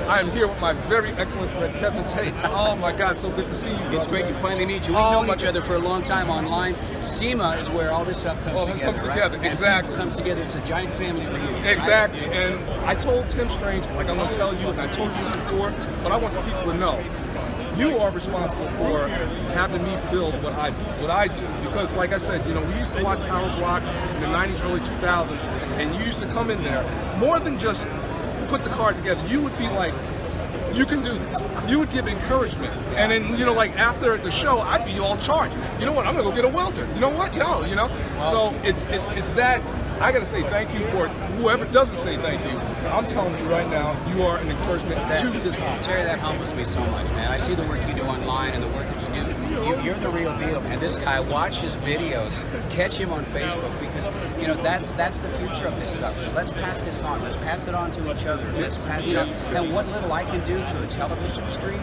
I am here with my very excellent friend Kevin Tetz. Oh my God, so good to see you. It's great to finally meet you. We've known each other for a long time online. SEMA is where all this stuff comes together. It comes together, right? exactly. It comes together. It's a giant family for you. Exactly. Right? And I told Tim Strange, like I'm going to tell you, and I told you this before, but I want the people to know. You are responsible for having me build what I do. Because like I said, you know, we used to watch Power Block in the 90s, early 2000s, and you used to come in there, more than just put the car together, you would be like, you can do this. You would give encouragement. And then, you know, like after the show, I'd be all charged. You know what, I'm gonna go get a welder. You know what? Yo, you know? So it's that, I gotta say thank you for whoever doesn't say thank you. I'm telling you right now, you are an encouragement to this hobby. Terry, that humbles me so much, man. I see the work you do online and the work that you do. You're the real deal, man. This guy, watch his videos, catch him on Facebook, because you know that's the future of this stuff. Is let's pass this on. Let's pass it on to each other. Let's pass, you know, and what little I can do through a television stream.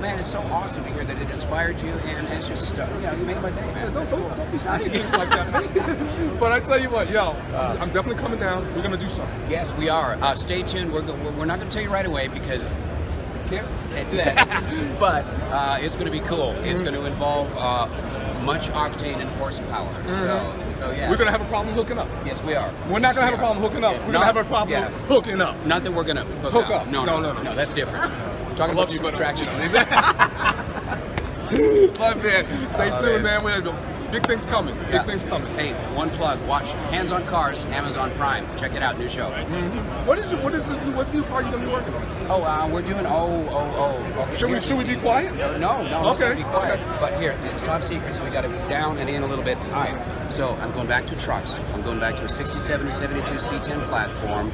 Man, it's so awesome to hear that it inspired you, and it's just you know, you made my day, man. Don't be saying things like that, man. But I tell you what, yo, I'm definitely coming down. We're gonna do something. Yes, we are. Stay tuned. We're not gonna tell you right away because can't do that. But it's going to be cool. It's going to involve much octane and horsepower. So yeah. We're going to have a problem hooking up. Yes, we are. We're not going to have a problem hooking up. We're going to have a problem hooking up. Not that we're going to hook up. No, that's different. Talking about Supercharger. My man, stay tuned, man. Big things coming. Big things coming. Hey, one plug. Watch Hands on Cars, Amazon Prime. Check it out. New show. What's the new part you're gonna be working on? Oh, we're doing. Okay. Should we be quiet? No. Okay. Let's be quiet. Okay. But here, it's top secret, so we got to down and in a little bit. All right. So I'm going back to trucks. I'm going back to a 67 to 72 C10 platform.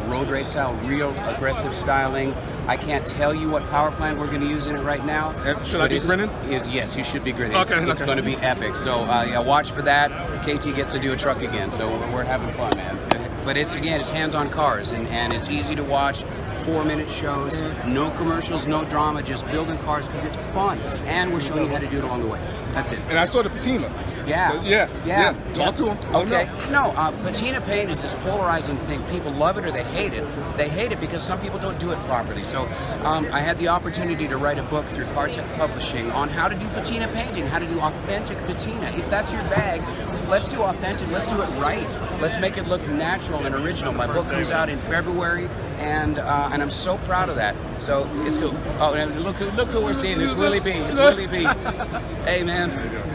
Road race style, real aggressive styling. I can't tell you what power plant we're going to use in it right now. And should I be grinning? Yes, you should be grinning. Okay, it's going to be epic. So yeah, watch for that. KT gets to do a truck again, so we're having fun, man. But it's Hands on Cars, and it's easy to watch. 4-minute shows, no commercials, no drama, just building cars because it's fun. And we're showing you how to do it along the way. That's it. And I saw the patina. Yeah. Talk to him. Okay. No, patina paint is this polarizing thing. People love it or they hate it. They hate it because some people don't do it properly. So I had the opportunity to write a book through Tetz Publishing on how to do patina painting, how to do authentic patina. If that's your bag, let's do authentic. Let's do it right. Let's make it look natural and original. My book comes out in February, and I'm so proud of that. So it's cool. Oh, and look who we're seeing. It's Willie B. It's Willie B. Hey, man.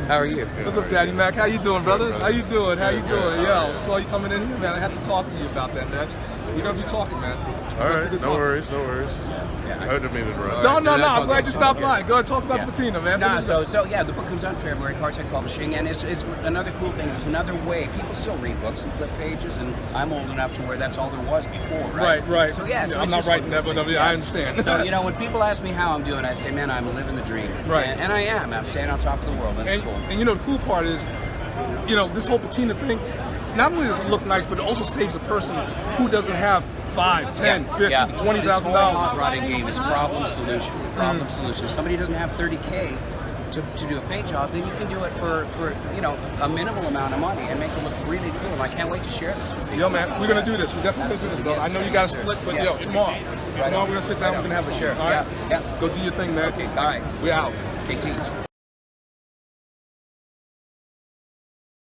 How are you? What's up, Daddy Mac? How you doing, brother? How you doing? Yo, saw you coming in here, man. I have to talk to you about that, man. We're gonna be talking, man. All right, no worries. I didn't mean to interrupt. No. I'm glad you stopped by. Go ahead, talk about the patina, man. So yeah, the book comes out in February, Tetz Publishing, and it's another cool thing. It's another way. People still read books and flip pages, and I'm old enough to where that's all there was before, right? Right. So yeah, I'm not writing that, but I understand. So you know, when people ask me how I'm doing, I say, man, I'm living the dream. Right. And I am. I'm staying on top of the world. That's cool. And you know, the cool part is, you know, this whole patina thing, not only does it look nice, but it also saves a person who doesn't have $5, $10, $50, $20,000. This whole hot rodding game is problem solution. If somebody doesn't have $30K to do a paint job, then you can do it for you know, a minimal amount of money and make it look really cool. And I can't wait to share this with you. Yo, man, we're gonna do this. We're definitely gonna do this, bro. I know you got to split, but yo, tomorrow we're gonna sit down. We're gonna have a share. All right. Yeah. Go do your thing, man. Okay. All right. We're out. KT.